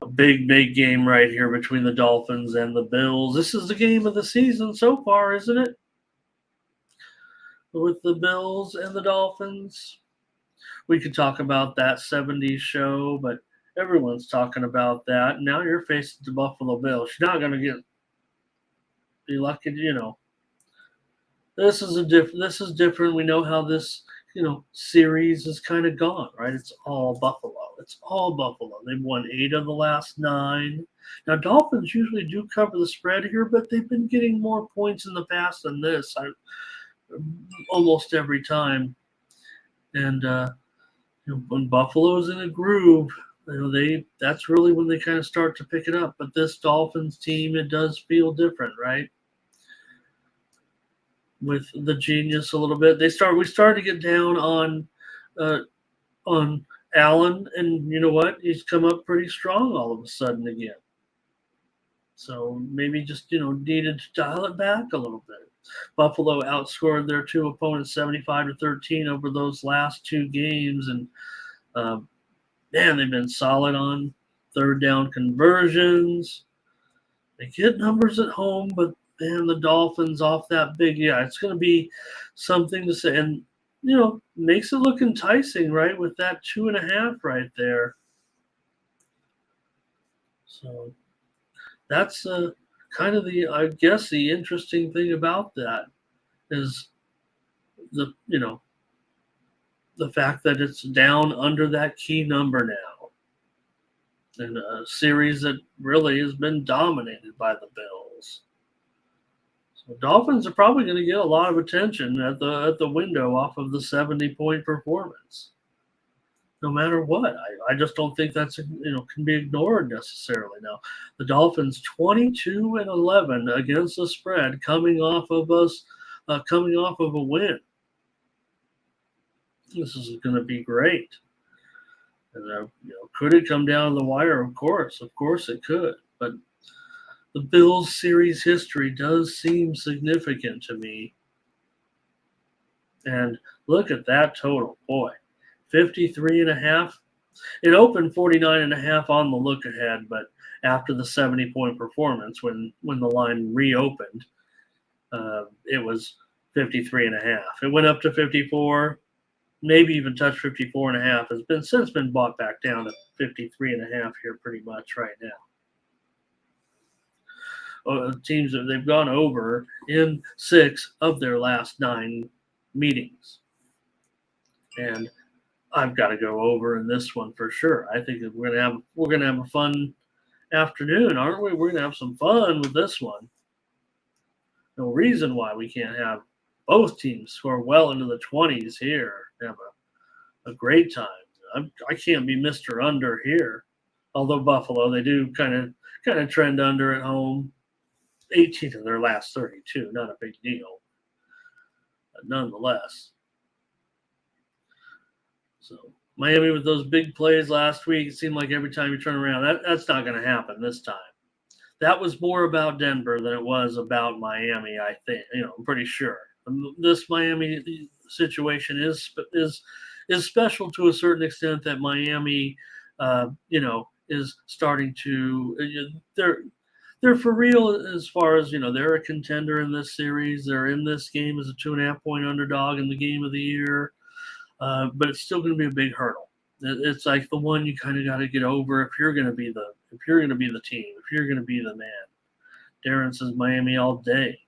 A big game right here between the Dolphins and the Bills. This is the game of the season so far, isn't it? With the Bills and the Dolphins. We could talk about that 70s show, but everyone's talking about that. Now you're facing the Buffalo Bills. You're not going to be lucky, This is different. We know how this, series is kind of gone, right? It's all Buffalo. It's all Buffalo. They've won 8 of the last 9. Now Dolphins usually do cover the spread here, but they've been getting more points in the past than this. Almost every time. And when Buffalo's in a groove, that's really when they kind of start to pick it up. But this Dolphins team, it does feel different, right? With the genius a little bit. We started to get down on Allen, and you know what? He's come up pretty strong all of a sudden again. So maybe just needed to dial it back a little bit. Buffalo outscored their 2 opponents 75-13 over those last 2 games, and man, they've been solid on third down conversions. They get numbers at home, but man, the Dolphins off that big, it's going to be something to say, and makes it look enticing, right? With that 2.5 right there. So that's kind of the interesting thing about that is the fact that it's down under that key number now. In a series that really has been dominated by the Bills. So Dolphins are probably going to get a lot of attention at the window off of the 70-point performance. No matter what, I just don't think that's can be ignored necessarily. Now, the Dolphins 22-11 against the spread, coming off of a win. This is going to be great. And could it come down the wire? Of course it could. But the Bills series history does seem significant to me. And look at that total, boy, 53.5. It opened 49.5 on the look ahead, but after the 70-point performance, when the line reopened, it was 53.5. It went up to 54. Maybe even touched 54.5. Has since been bought back down to 53.5 here pretty much right now. Teams they've gone over in 6 of their last 9 meetings, and I've got to go over in this one for sure. I think we're gonna have a fun afternoon, aren't we? We're gonna have some fun with this one. No reason why we can't have both teams score well into the 20s here. Have a great time. I can't be Mr. Under here. Although Buffalo, they do kind of trend under at home. 18 of their last 32, not a big deal. But nonetheless. So Miami with those big plays last week, it seemed like every time you turn around, that's not going to happen this time. That was more about Denver than it was about Miami, I think. I'm pretty sure. This Miami situation is special to a certain extent that Miami, is starting to they're for real as far as they're a contender in this series. They're in this game as a 2.5-point underdog in the game of the year, but it's still going to be a big hurdle. It's like the one you kind of got to get over if you're going to be the team, if you're going to be the man. Darren says Miami all day.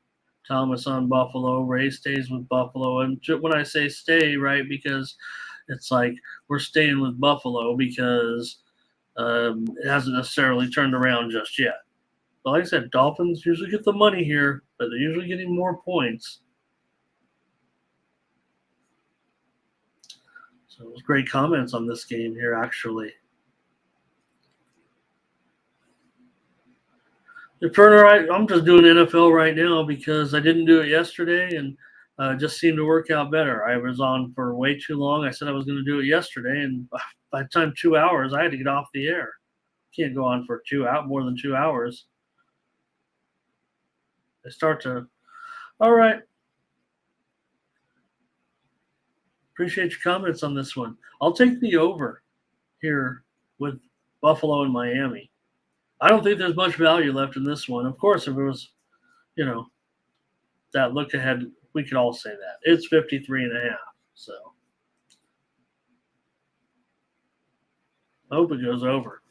Thomas on Buffalo. Ray stays with Buffalo. And when I say stay, right, because it's like we're staying with Buffalo because it hasn't necessarily turned around just yet. But like I said, Dolphins usually get the money here, but they're usually getting more points. So it was great comments on this game here, actually. I'm just doing NFL right now because I didn't do it yesterday, and it just seemed to work out better. I was on for way too long. I said I was going to do it yesterday, and by the time 2 hours, I had to get off the air. Can't go on for more than 2 hours. I start to, all right. Appreciate your comments on this one. I'll take the over here with Buffalo and Miami. I don't think there's much value left in this one. Of course, if it was, you know, that look ahead, we could all say that. It's 53.5. So I hope it goes over.